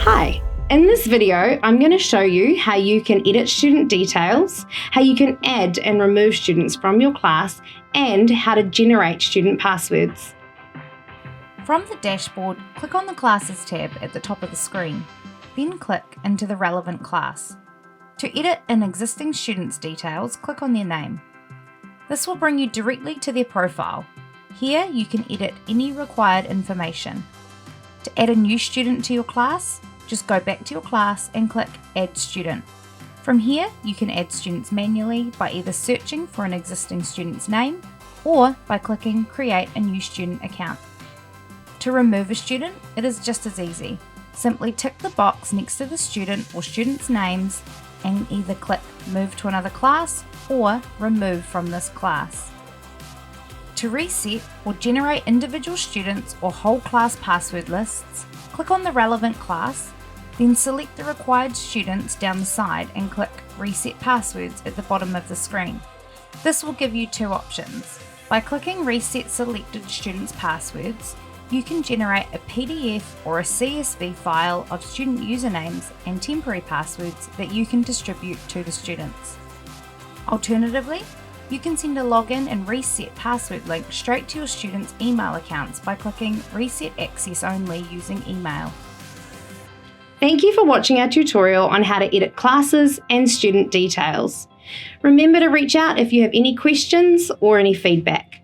Hi, in this video, I'm going to show you how you can edit student details, how you can add and remove students from your class, and how to generate student passwords. From the dashboard, click on the Classes tab at the top of the screen, then click into the relevant class. To edit an existing student's details, click on their name. This will bring you directly to their profile. Here you can edit any required information. To add a new student to your class, just go back to your class and click Add Student. From here, you can add students manually by either searching for an existing student's name or by clicking Create a new student account. To remove a student, it is just as easy. Simply tick the box next to the student or students' names and either click Move to another class or Remove from this class. To reset or generate individual students or whole class password lists, click on the relevant class, then select the required students down the side and click Reset Passwords at the bottom of the screen. This will give you two options. By clicking Reset Selected Students' Passwords, you can generate a PDF or a CSV file of student usernames and temporary passwords that you can distribute to the students. Alternatively, you can send a login and reset password link straight to your students' email accounts by clicking Reset Access Only using email. Thank you for watching our tutorial on how to edit classes and student details. Remember to reach out if you have any questions or any feedback.